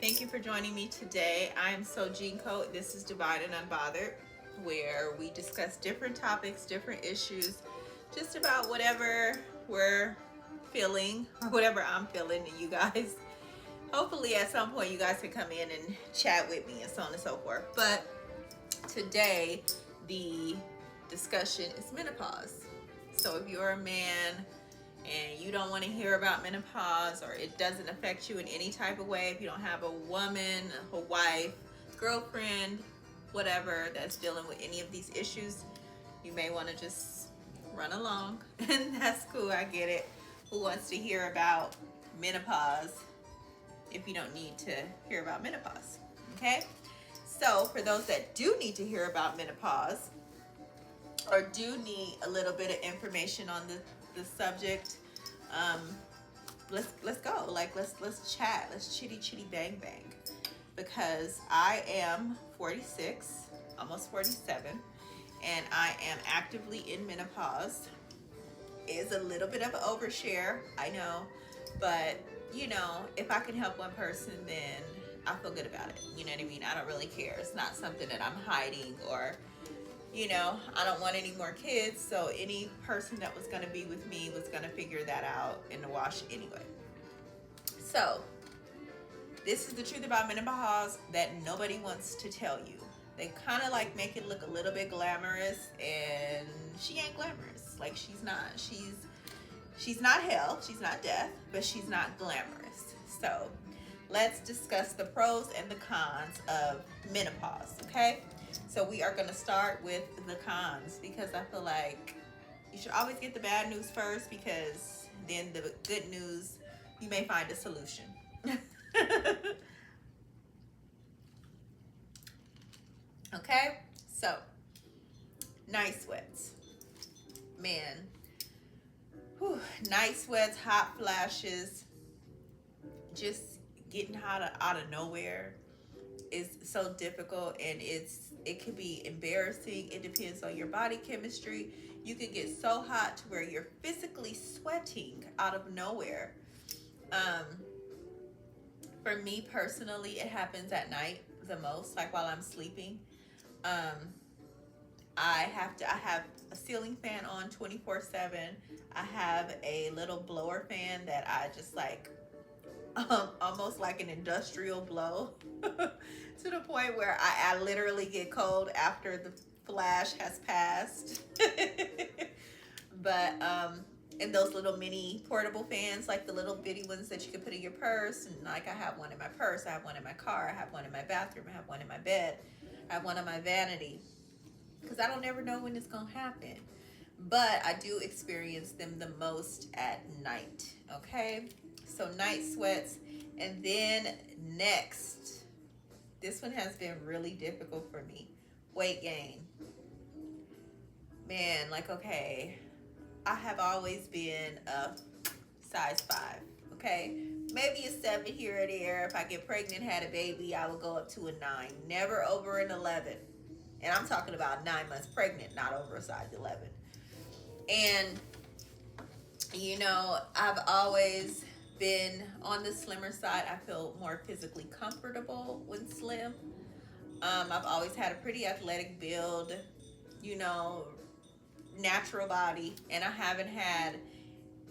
Thank you for joining me today. I am SoJeanCo. This is Divided and Unbothered, where we discuss different topics, different issues, just about whatever we're feeling or whatever I'm feeling to you guys. Hopefully, at some point, you guys can come in and chat with me and so on and so forth. But today, the discussion is menopause. So if you're a man and you don't want to hear about menopause, or it doesn't affect you in any type of way, if you don't have a woman, a wife, girlfriend, whatever, that's dealing with any of these issues, you may want to just run along. And that's cool, I get it. Who wants to hear about menopause if you don't need to hear about menopause? Okay, so for those that do need to hear about menopause, or do need a little bit of information on the subject, um, let's go. Like let's chat. Let's chitty bang bang. Because I am 46, almost 47, and I am actively in menopause. It's a little bit of an overshare, I know, but you know, if I can help one person, then I feel good about it. You know what I mean? I don't really care. It's not something that I'm hiding, or you know, I don't want any more kids, so any person that was going to be with me was going to figure that out in the wash anyway. So, this is the truth about menopause that nobody wants to tell you. They kind of like make it look a little bit glamorous, and she ain't glamorous. Like, she's not hell, she's not death, but she's not glamorous. So, let's discuss the pros and the cons of menopause, okay? So we are going to start with the cons, because I feel like you should always get the bad news first, because then the good news, you may find a solution. Okay, so night sweats. Man, whew, night sweats, hot flashes, just getting hot out of nowhere is so difficult, and it can be embarrassing. It depends on your body chemistry. You can get so hot to where you're physically sweating out of nowhere. For me personally, it happens at night the most, like while I'm sleeping. I have a ceiling fan on 24/7. I have a little blower fan that I just like, almost like an industrial blow, to the point where I literally get cold after the flash has passed. But and those little mini portable fans, like the little bitty ones that you can put in your purse, and like I have one in my purse, I have one in my car, I have one in my bathroom, I have one in my bed, I have one on my vanity, because I don't ever know when it's gonna happen. But I do experience them the most at night. Okay, so night sweats. And then next, this one has been really difficult for me, weight gain. Man, like, okay, I have always been a size 5, okay, maybe a 7 here or there. If I get pregnant, had a baby, I will go up to a 9, never over an 11. And I'm talking about 9 months pregnant, not over a size 11. And you know, I've always been on the slimmer side. I feel more physically comfortable when slim. I've always had a pretty athletic build, you know, natural body, and I haven't had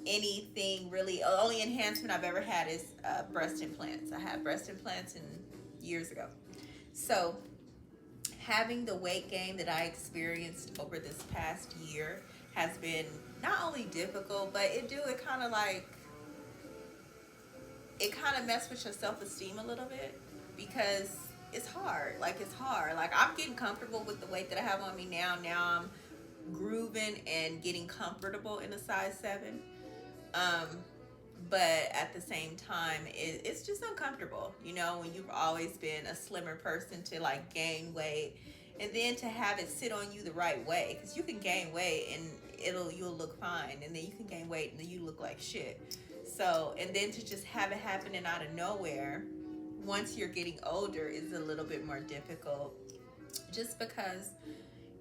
anything really. Only enhancement I've ever had is breast implants. I had breast implants years ago. So having the weight gain that I experienced over this past year has been not only difficult, but it kind of mess with your self-esteem a little bit, because it's hard. Like, it's hard. Like, I'm getting comfortable with the weight that I have on me now. Now I'm grooving and getting comfortable in a size 7. But at the same time, it's just uncomfortable, you know, when you've always been a slimmer person, to like gain weight, and then to have it sit on you the right way, because you can gain weight and you'll look fine, and then you can gain weight and then you look like shit. So, and then to just have it happening out of nowhere once you're getting older is a little bit more difficult, just because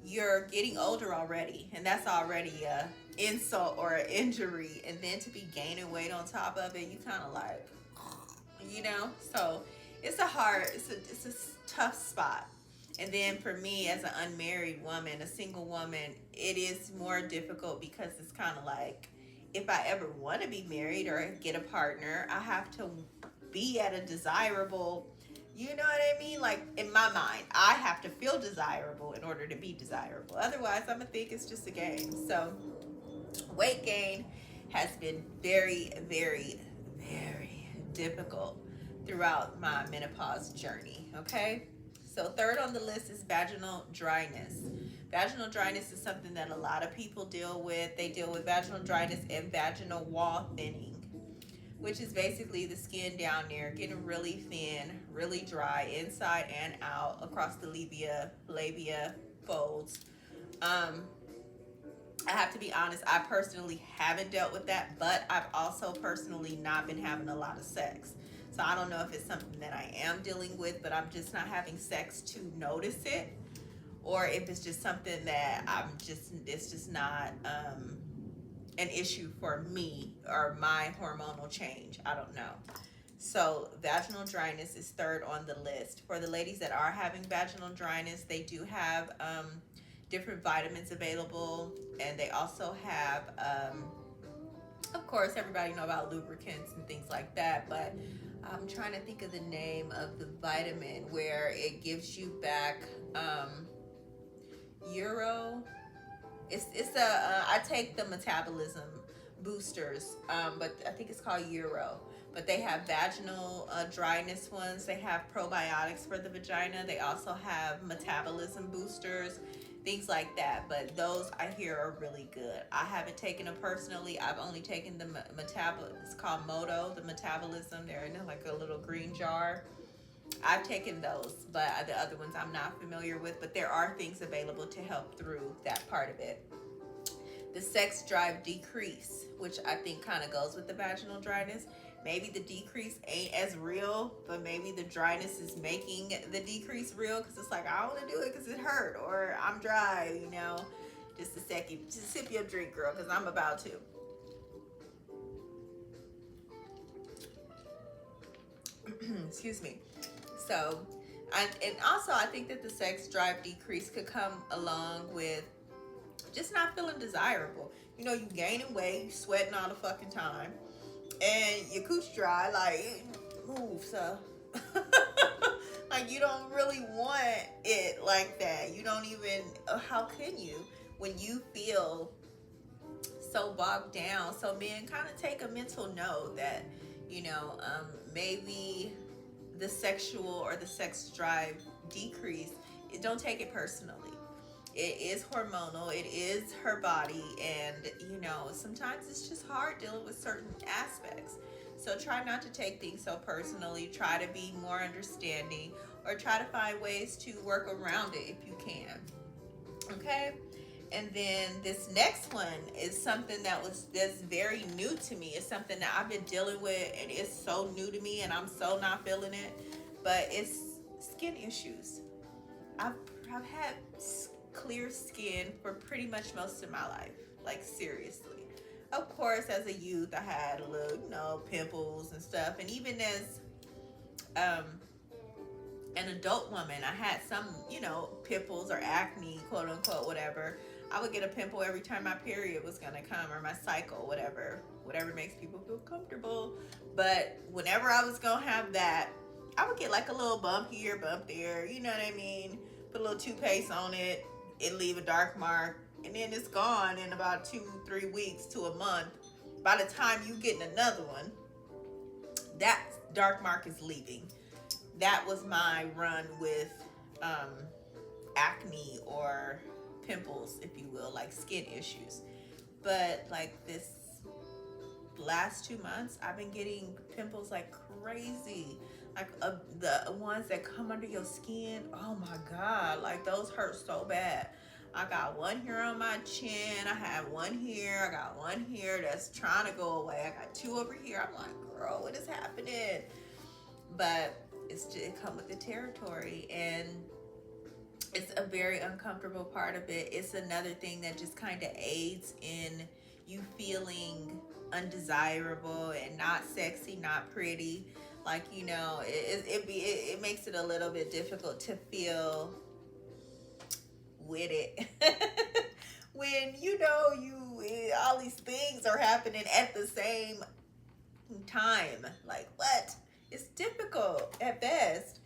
you're getting older already, and that's already a insult or an injury, and then to be gaining weight on top of it, you kind of like, you know. So it's a tough spot. And then for me as an unmarried woman, a single woman, it is more difficult because it's kind of like if I ever want to be married or get a partner, I have to be at a desirable, you know what I mean? Like in my mind, I have to feel desirable in order to be desirable. Otherwise, I'm gonna think it's just a game. So, weight gain has been very, very, very difficult throughout my menopause journey. Okay. So, third on the list is vaginal dryness. Vaginal dryness is something that a lot of people deal with. They deal with vaginal dryness and vaginal wall thinning, which is basically the skin down there getting really thin, really dry inside and out across the labia folds. Um, I have to be honest, I personally haven't dealt with that, but I've also personally not been having a lot of sex. So I don't know if it's something that I am dealing with, but I'm just not having sex to notice it, or if it's just something that it's just not an issue for me or my hormonal change. I don't know. So vaginal dryness is third on the list. For the ladies that are having vaginal dryness, they do have different vitamins available, and they also have, of course, everybody know about lubricants and things like that, but I'm trying to think of the name of the vitamin where it gives you back Euro. It's a I take the metabolism boosters, but I think it's called Euro. But they have vaginal dryness ones. They have probiotics for the vagina. They also have metabolism boosters, things like that. But those I hear are really good. I haven't taken them personally. I've only taken the it's called Moto, the metabolism. They're in like a little green jar. I've taken those, but the other ones I'm not familiar with. But there are things available to help through that part of it. The sex drive decrease, which I think kind of goes with the vaginal dryness. Maybe the decrease ain't as real, but maybe the dryness is making the decrease real because it's like, I don't want to do it because it hurt, or I'm dry, you know. Just a second. Just sip your drink, girl, because I'm about to. Excuse me. So, and also I think that the sex drive decrease could come along with just not feeling desirable. You know, you gaining weight, you sweating all the fucking time, and your cooch dry, like, move, so. Like, you don't really want it like that. You don't even, how can you? When you feel so bogged down. So men, kind of take a mental note that, you know, maybe the sexual or the sex drive decrease, don't take it personally. It is hormonal, it is her body, and you know, sometimes it's just hard dealing with certain aspects. So try not to take things so personally. Try to be more understanding, or try to find ways to work around it if you can. Okay? And then this next one is something that's very new to me. It's something that I've been dealing with, and it's so new to me, and I'm so not feeling it. But it's skin issues. I've had clear skin for pretty much most of my life, like seriously. Of course, as a youth, I had a little, you know, pimples and stuff, and even as an adult woman, I had some, you know, pimples or acne, quote unquote, whatever. I would get a pimple every time my period was gonna come, or my cycle, whatever makes people feel comfortable. But whenever I was gonna have that, I would get like a little bump here, bump there, you know what I mean? Put a little toothpaste on it, it leave a dark mark, and then it's gone in about 2-3 weeks to a month. By the time you get another one, that dark mark is leaving. That was my run with acne or pimples, if you will, like skin issues. But like this last 2 months, I've been getting pimples like crazy. Like the ones that come under your skin, oh my God, like those hurt so bad. I got one here on my chin, I have one here, I got one here that's trying to go away, I got two over here. I'm like, girl, what is happening? But it come with the territory, and it's a very uncomfortable part of it. It's another thing that just kind of aids in you feeling undesirable and not sexy, not pretty. Like, you know, it makes it a little bit difficult to feel with it when you know all these things are happening at the same time. Like, what? It's difficult at best.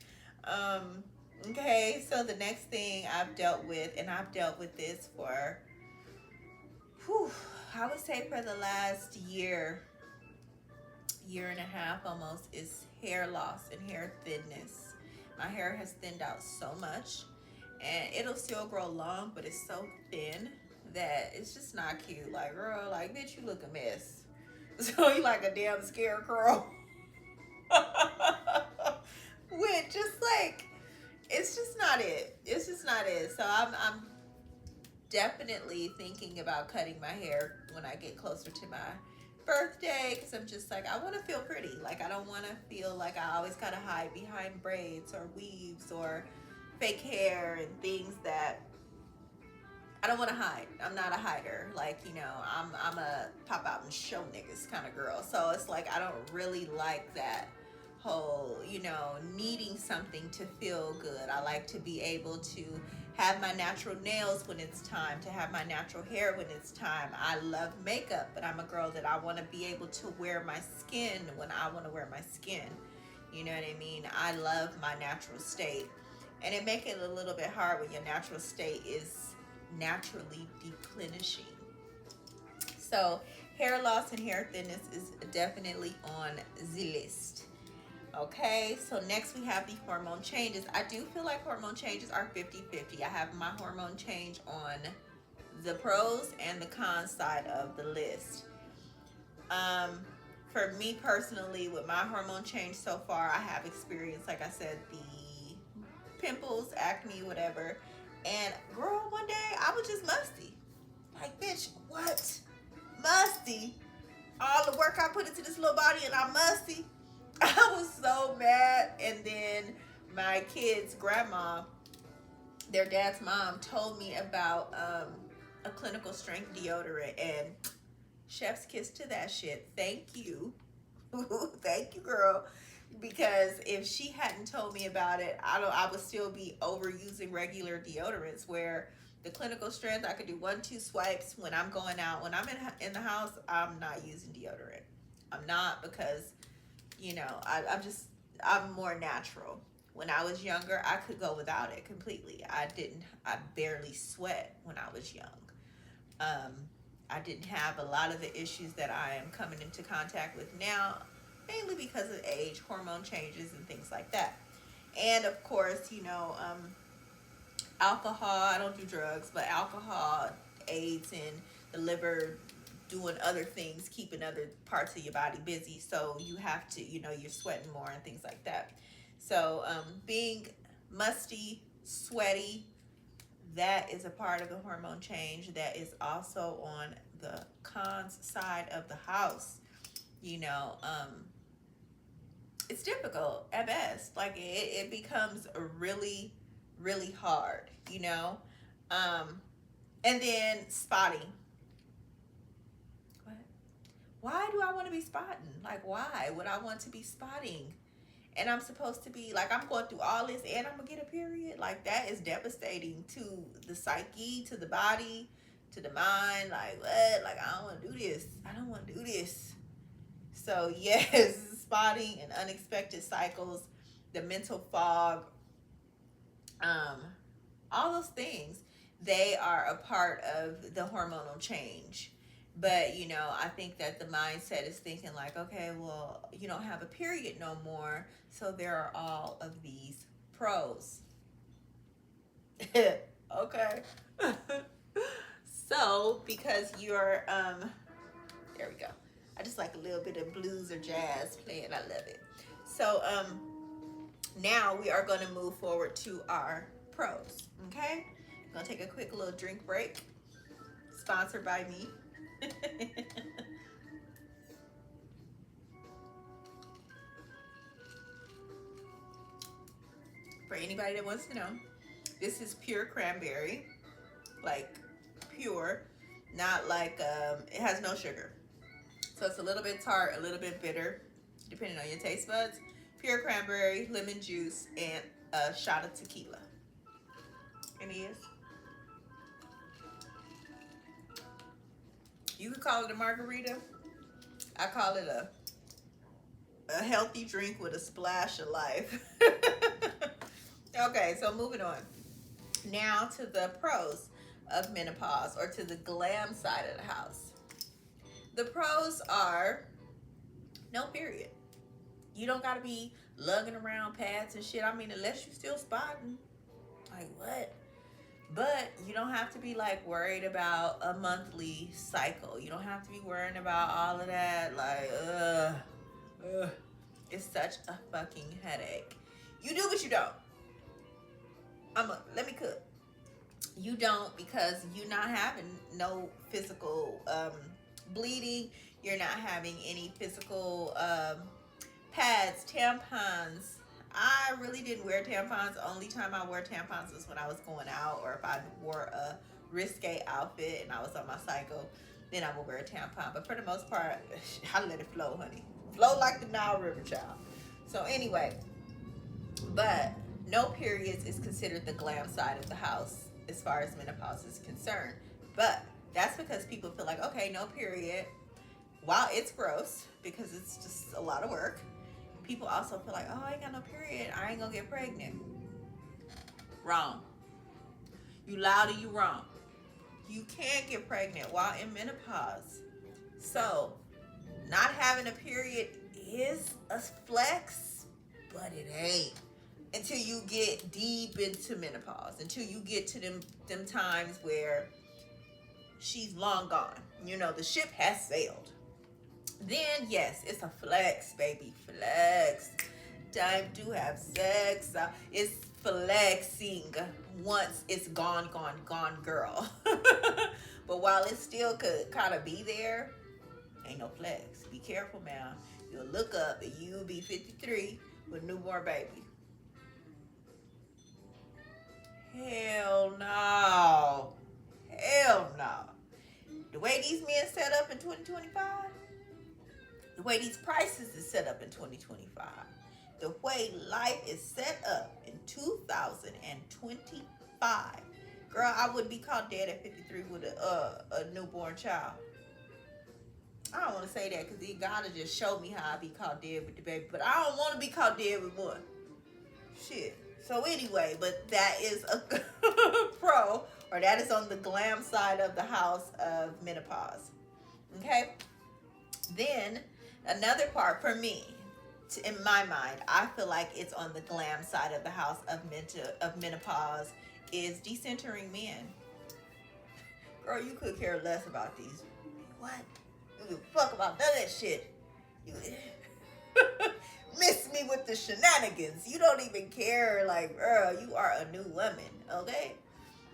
Okay, so the next thing I've dealt with, and I've dealt with this for, whew, I would say for the last year and a half almost, is hair loss and hair thinness. My hair has thinned out so much, and it'll still grow long, but it's so thin that it's just not cute. Like, girl, like, bitch, you look a mess. So you like a damn scarecrow. With just like, it's just not it. It's just not it. So I'm definitely thinking about cutting my hair when I get closer to my birthday, because I'm just like, I want to feel pretty. Like, I don't want to feel like I always gotta hide behind braids or weaves or fake hair and things that I don't want to hide. I'm not a hider. Like, you know, I'm a pop out and show niggas kind of girl. So it's like, I don't really like that whole, you know, needing something to feel good. I like to be able to have my natural nails when it's time, to have my natural hair when it's time. I love makeup, but I'm a girl that I want to be able to wear my skin when I want to wear my skin. You know what I mean? I love my natural state. And it makes it a little bit hard when your natural state is naturally deplenishing. So hair loss and hair thinness is definitely on the list. Okay, so next we have the hormone changes. I do feel like hormone changes are 50-50. I have my hormone change on the pros and the cons side of the list. For me personally, with my hormone change so far, I have experienced, like I said, the pimples, acne, whatever. And girl, one day I was just musty. Like, bitch, what? Musty? All the work I put into this little body and I'm musty? I was so mad. And then my kids' grandma, their dad's mom, told me about a clinical strength deodorant, and chef's kiss to that shit. Thank you. Thank you, girl. Because if she hadn't told me about it, I would still be overusing regular deodorants, where the clinical strength, I could do 1-2 swipes when I'm going out. When I'm in the house, I'm not using deodorant. I'm not, because, you know, I'm more natural. When I was younger, I could go without it completely. I barely sweat when I was young. I didn't have a lot of the issues that I am coming into contact with now, mainly because of age, hormone changes, and things like that. And of course, you know, alcohol, I don't do drugs, but alcohol aids in the liver doing other things, keeping other parts of your body busy. So you have to, you know, you're sweating more and things like that. So being musty, sweaty, that is a part of the hormone change that is also on the cons side of the house. You know, it's difficult at best. Like, it becomes really, really hard, you know. And then spotting. What? Why do I want to be spotting? Like, why would I want to be spotting? And I'm supposed to be, like, I'm going through all this and I'm going to get a period? Like, that is devastating to the psyche, to the body, to the mind. Like, what? Like, I don't want to do this. I don't want to do this. So, yes, spotting and unexpected cycles, the mental fog, all those things, they are a part of the hormonal change. But, you know, I think that the mindset is thinking like, okay, well, you don't have a period no more, so there are all of these pros. Okay. So, because you're, there we go. I just like a little bit of blues or jazz playing. I love it. So, now we are going to move forward to our pros. Okay? I'm going to take a quick little drink break. Sponsored by me. For anybody that wants to know, this is pure cranberry, like pure, not like it has no sugar, so it's a little bit tart, a little bit bitter, depending on your taste buds. pure cranberry, lemon juice, and a shot of tequila. And it is. You could call it a margarita. I call it a healthy drink with a splash of life. Okay, so moving on. Now to the pros of menopause, or to the glam side of the house. The pros are no period. You don't gotta be lugging around pads and shit. I mean, unless you still spotting. Like what? But you don't have to be like worried about a monthly cycle. You don't have to be worrying about all of that. Like, it's such a fucking headache. You do, but you don't. Let me cook. You don't, because you're not having no physical bleeding. You're not having any physical pads, tampons. I really didn't wear tampons. The only time I wore tampons was when I was going out, or if I wore a risque outfit and I was on my cycle, then I would wear a tampon. But for the most part, I let it flow, honey. Flow like the Nile River, child. So anyway, but no periods is considered the glam side of the house as far as menopause is concerned. But that's because people feel like, okay, no period. While it's gross, because it's just a lot of work, people also feel like, oh, I ain't got no period, I ain't gonna get pregnant. Wrong. You loud or you wrong. You can't get pregnant while in menopause. So, not having a period is a flex, but it ain't. Until you get deep into menopause, until you get to them times where she's long gone. You know, the ship has sailed. Then yes, it's a flex, baby, flex. Time to have sex. It's flexing once it's gone, girl. But while it still could kind of be there, ain't no flex. Be careful, man. You'll look up and you'll be 53 with a newborn baby. Hell no. Hell no. The way these men set up in 2025, the way these prices is set up in 2025, the way life is set up in 2025, girl, I would be caught dead at 53 with a newborn child. I don't want to say that because God just showed me how I be caught dead with the baby, but I don't want to be caught dead with one. Shit. So anyway, but that is a pro, or that is on the glam side of the house of menopause. Okay? Then another part for me, in my mind, I feel like it's on the glam side of the house of menopause, is decentering men. Girl, you could care less about these. What? You give a fuck about none of that shit. You miss me with the shenanigans. You don't even care. Like, girl, you are a new woman, okay?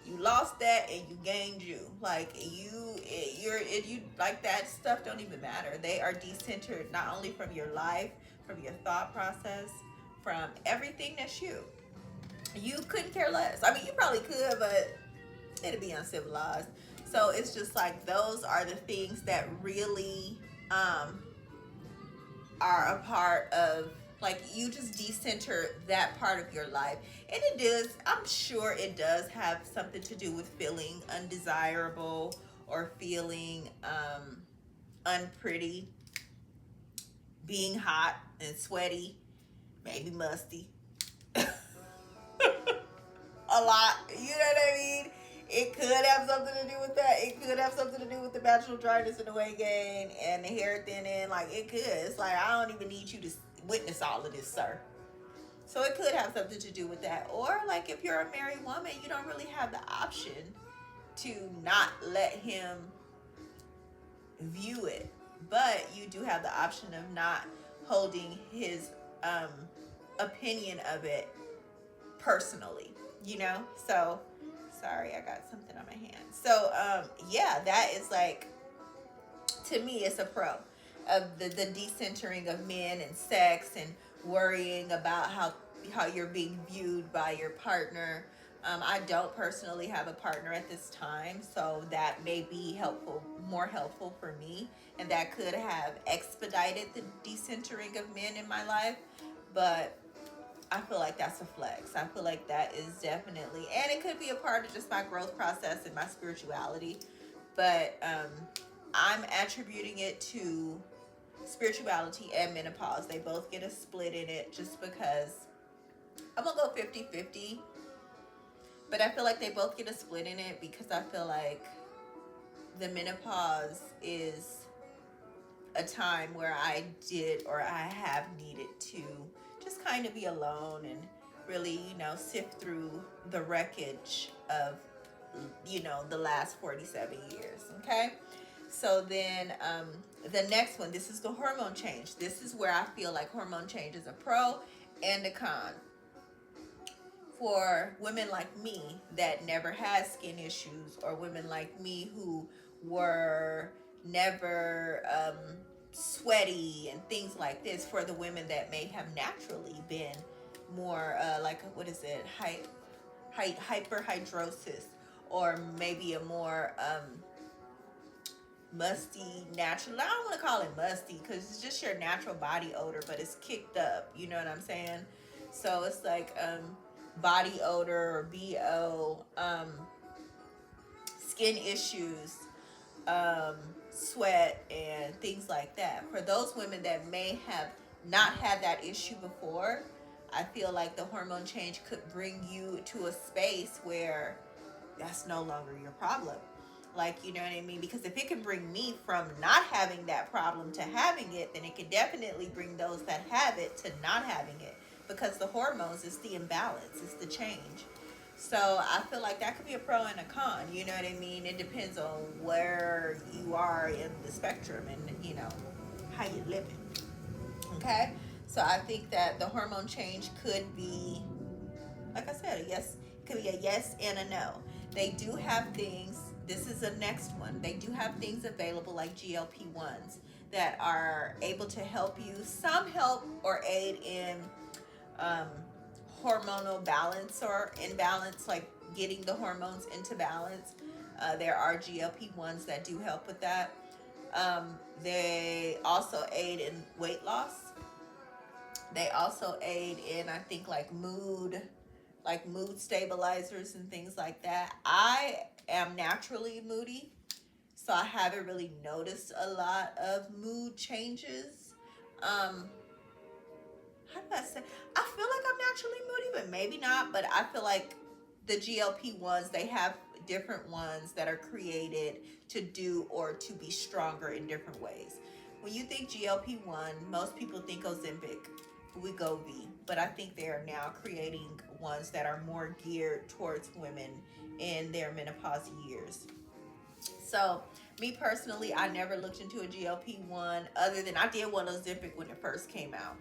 You lost that and you gained you. Like, you like, that stuff don't even matter. They are decentered, not only from your life, from your thought process, from everything that's you. You couldn't care less. I mean, you probably could, but it'd be uncivilized. So it's just like, those are the things that really are a part of, like, you just decenter that part of your life. And it does, I'm sure it does have something to do with feeling undesirable or feeling unpretty, being hot and sweaty, maybe musty. A lot, you know what I mean? It could have something to do with that. It could have something to do with the natural dryness and the weight gain and the hair thinning. Like, it could. It's like, I don't even need you to witness all of this, sir. So it could have something to do with that. Or, like, if you're a married woman, you don't really have the option to not let him view it. But you do have the option of not holding his opinion of it personally, you know? So, sorry, I got something on my hand. So, yeah, that is, like, to me, it's a pro of the decentering of men and sex and worrying about how you're being viewed by your partner. I don't personally have a partner at this time, so that may be more helpful for me, and that could have expedited the decentering of men in my life. but I feel like that's a flex. I feel like that is definitely, and it could be a part of just my growth process and my spirituality, but I'm attributing it to spirituality and menopause. They both get a split in it just because I'm gonna go 50-50, but I feel like they both get a split in it because I feel like the menopause is a time where I did or I have needed to just kind of be alone and really, sift through the wreckage of, the last 47 years. Okay. So then the next one, this is the hormone change. This is where I feel like hormone change is a pro and a con. For women like me that never had skin issues, or women like me who were never sweaty and things like this, for the women that may have naturally been more like, what is it, hyperhidrosis, or maybe a more musty natural, I don't want to call it musty because it's just your natural body odor, but it's kicked up, you know what I'm saying? So it's like body odor or BO, skin issues, sweat and things like that. For those women that may have not had that issue before, I feel like the hormone change could bring you to a space where that's no longer your problem. Like, you know what I mean? Because if it can bring me from not having that problem to having it, then it can definitely bring those that have it to not having it. Because the hormones is the imbalance, it's the change. So I feel like that could be a pro and a con. You know what I mean? It depends on where you are in the spectrum and, how you're living. Okay? So I think that the hormone change could be, like I said, a yes. It could be a yes and a no. They do have things. This is the next one. They do have things available like GLP-1s that are able to help you. Some help or aid in hormonal balance or imbalance, like getting the hormones into balance. There are GLP-1s that do help with that. They also aid in weight loss. They also aid in, I think, like mood stabilizers and things like that. I am naturally moody, so I haven't really noticed a lot of mood changes. How do I say? I feel like I'm naturally moody, but maybe not. But I feel like the GLP ones, they have different ones that are created to do or to be stronger in different ways. When you think GLP-1, most people think Ozempic, Wegovy, but I think they are now creating ones that are more geared towards women in their menopause years. So, me personally, I never looked into a GLP-1 other than I did one Ozempic when it first came out.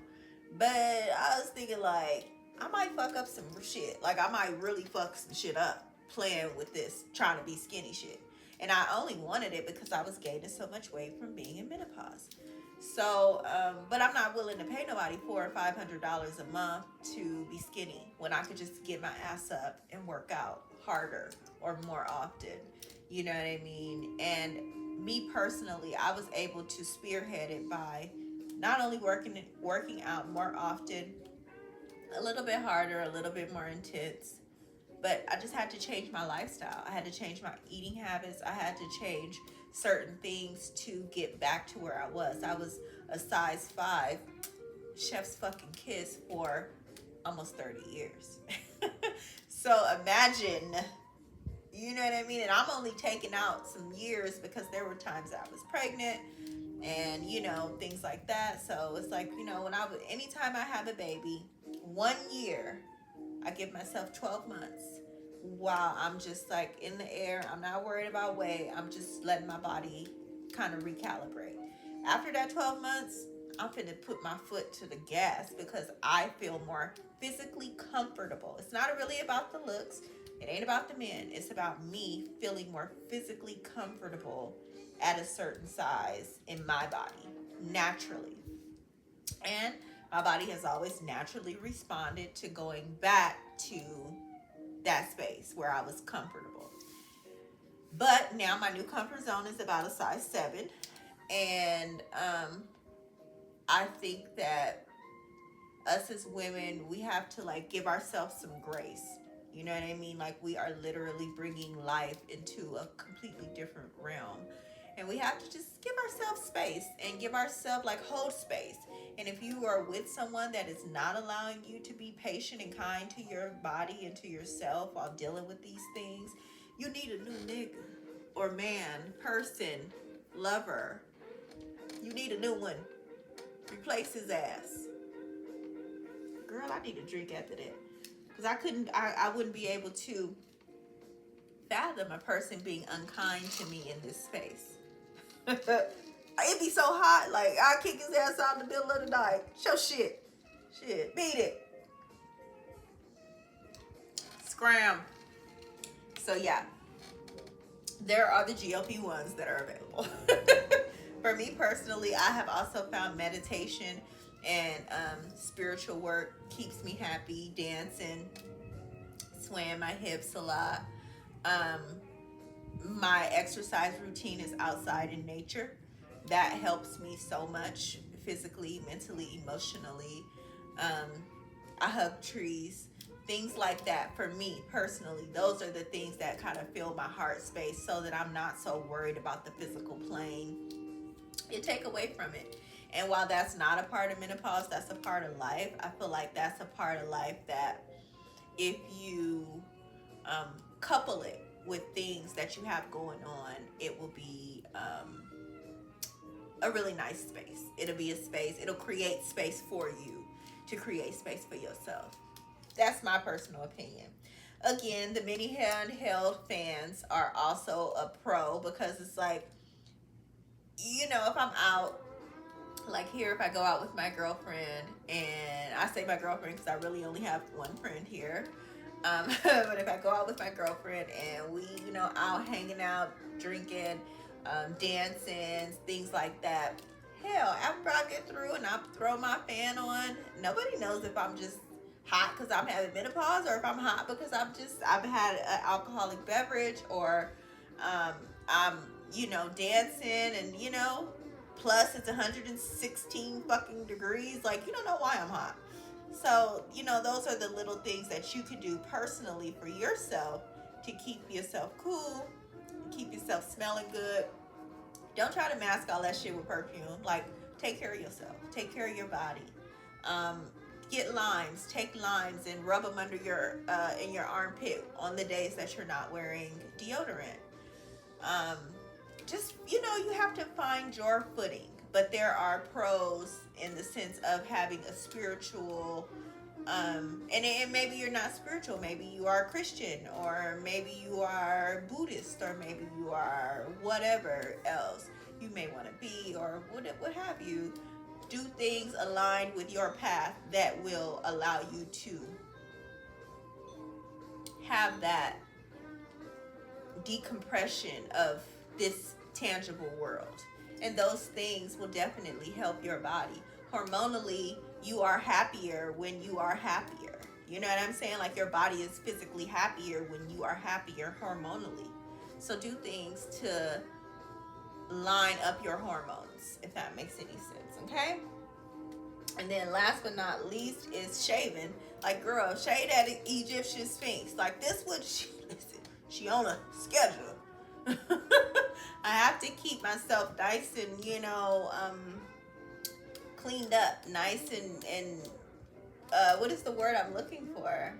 But I was thinking, like, I might fuck up some shit. Like, I might really fuck some shit up playing with this, trying to be skinny shit. And I only wanted it because I was gaining so much weight from being in menopause. So, but I'm not willing to pay nobody $400 or $500 a month to be skinny when I could just get my ass up and work out harder or more often. You know what I mean? And me personally, I was able to spearhead it by not only working out more often, a little bit harder, a little bit more intense, but I just had to change my lifestyle. I had to change my eating habits. I had to change certain things to get back to where I was. I was a size 5 chef's fucking kiss for almost 30 years. So imagine, you know what I mean? And I'm only taking out some years because there were times I was pregnant and, things like that. So it's like, anytime I have a baby, 1 year, I give myself 12 months while I'm just like in the air. I'm not worried about weight. I'm just letting my body kind of recalibrate. After that 12 months, I'm finna put my foot to the gas because I feel more physically comfortable. It's not really about the looks. It ain't about the men. It's about me feeling more physically comfortable at a certain size in my body, naturally. And my body has always naturally responded to going back to that space where I was comfortable. But now my new comfort zone is about a size 7. And I think that us as women, we have to like give ourselves some grace. You know what I mean? Like we are literally bringing life into a completely different realm. And we have to just give ourselves space and give ourselves like hold space. And if you are with someone that is not allowing you to be patient and kind to your body and to yourself while dealing with these things, you need a new nigga or man, person, lover. You need a new one. Replace his ass. Girl, I need a drink after that. Because I wouldn't be able to fathom a person being unkind to me in this space. It'd be so hot, like I'll kick his ass out in the middle of the night. Show shit. Shit. Beat it. Scram. So yeah. There are the GLP-1s that are available. For me personally, I have also found meditation and spiritual work keeps me happy. Dancing, swaying my hips a lot. My exercise routine is outside in nature. That helps me so much physically, mentally, emotionally. I hug trees, things like that. For me personally, those are the things that kind of fill my heart space so that I'm not so worried about the physical plane. You take away from it. And while that's not a part of menopause, that's a part of life. I feel like that's a part of life that if you couple it with things that you have going on, it will be a really nice space. It'll be a space. It'll create space for you to create space for yourself. That's my personal opinion. Again, the mini handheld fans are also a pro because it's like, you know, if I'm out, like here, if I go out with my girlfriend, and I say my girlfriend because I really only have one friend here. But if I go out with my girlfriend and we, you know, out hanging out, drinking, dancing, things like that. Hell, after I get through and I throw my fan on, nobody knows if I'm just hot because I'm having menopause or if I'm hot because I've had an alcoholic beverage or I'm, you know, dancing and, you know, plus it's 116 fucking degrees. Like, you don't know why I'm hot. So, you know, those are the little things that you can do personally for yourself to keep yourself cool, keep yourself smelling good. Don't try to mask all that shit with perfume. Like, take care of yourself. Take care of your body. Get limes. Take limes and rub them under your in your armpit on the days that you're not wearing deodorant. Just, you know, you have to find your footing. But there are pros in the sense of having a spiritual, and maybe you're not spiritual. Maybe you are Christian, or maybe you are Buddhist, or maybe you are whatever else you may want to be, or what have you. Do things aligned with your path that will allow you to have that decompression of this tangible world. And those things will definitely help your body. Hormonally, you are happier when you are happier. You know what I'm saying? Like your body is physically happier when you are happier hormonally. So do things to line up your hormones, if that makes any sense, okay? And then last but not least is shaving. Like, girl, shave that Egyptian Sphinx. Like, this would, she on a schedule. I have to keep myself nice and, you know, cleaned up, nice and what is the word I'm looking for?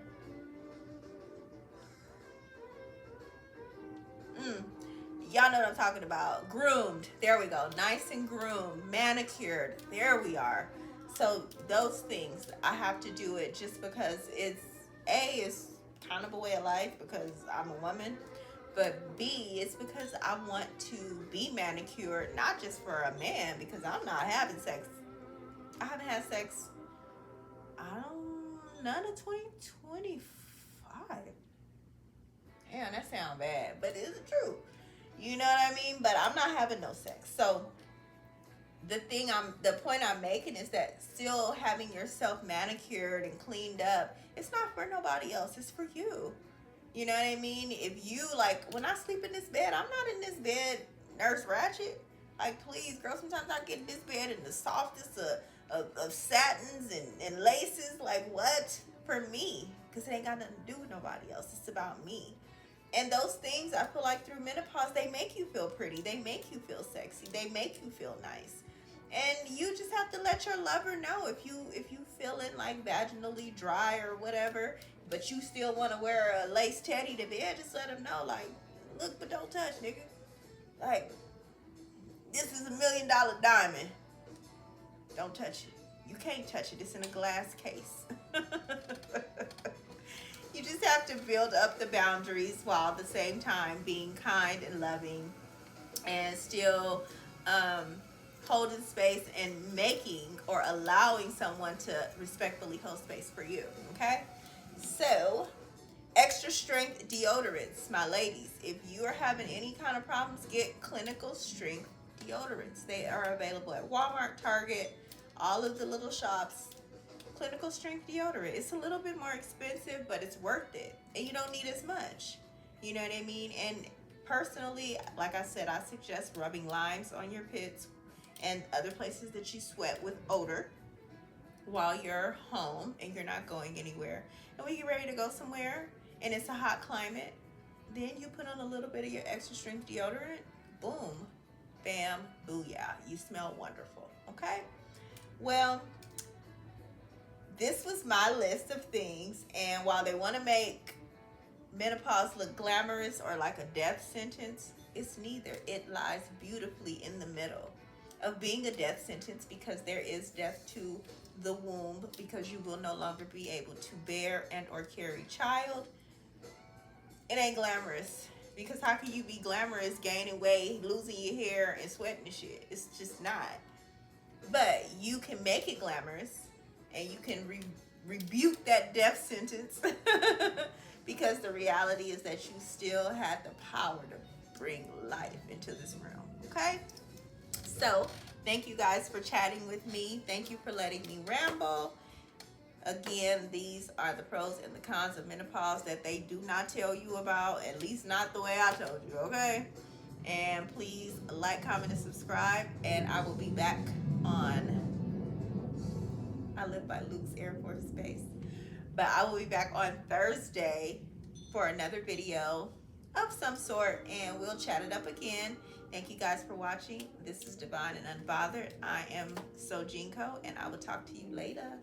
Y'all know what I'm talking about. Groomed. There we go. Nice and groomed, manicured. There we are. So those things, I have to do it just because it's kind of a way of life because I'm a woman. But B, it's because I want to be manicured, not just for a man, because I'm not having sex. I haven't had sex, none of 2025. Damn, that sounds bad, but it's true. You know what I mean? But I'm not having no sex. So the point I'm making is that still having yourself manicured and cleaned up, it's not for nobody else. It's for you. You know what I mean? If you, like, when I sleep in this bed, I'm not in this bed Nurse Ratchet. Like, please, girl, sometimes I get in this bed in the softest of of satins and laces. Like, what? For me. Because it ain't got nothing to do with nobody else. It's about me. And those things, I feel like through menopause, they make you feel pretty. They make you feel sexy. They make you feel nice. And you just have to let your lover know if you feeling like vaginally dry or whatever, but you still want to wear a lace teddy to bed, just let him know, like, look, but don't touch, nigga. Like, this is $1 million diamond. Don't touch it. You can't touch it. It's in a glass case. You just have to build up the boundaries while at the same time being kind and loving and still holding space and making or allowing someone to respectfully hold space for you. Okay? So, extra strength deodorants, my ladies. If you are having any kind of problems, get clinical strength deodorants. They are available at Walmart, Target, all of the little shops. Clinical strength deodorant. It's a little bit more expensive, but it's worth it. And you don't need as much. You know what I mean? And personally, like I said, I suggest rubbing limes on your pits and other places that you sweat with odor while you're home and you're not going anywhere. And when you're ready to go somewhere and it's a hot climate, then you put on a little bit of your extra strength deodorant. Boom. Bam. Booyah. You smell wonderful. Okay? Well, this was my list of things, and while they want to make menopause look glamorous or like a death sentence, it's neither. It lies beautifully in the middle of being a death sentence, because there is death to the womb, because you will no longer be able to bear and or carry child. It ain't glamorous, because how can you be glamorous gaining weight, losing your hair, and sweating and shit? It's just not. But you can make it glamorous, and you can rebuke that death sentence because the reality is that you still had the power to bring life into this realm. Okay? So, thank you guys for chatting with me. Thank you for letting me ramble. Again, these are the pros and the cons of menopause that they do not tell you about, at least not the way I told you, okay? And please like, comment, and subscribe, and I will be back on... I live by Luke's Air Force Base. But I will be back on Thursday for another video of some sort, and we'll chat it up again. Thank you guys for watching. This is Divine and Unbothered. I am SoJeanCo, and I will talk to you later.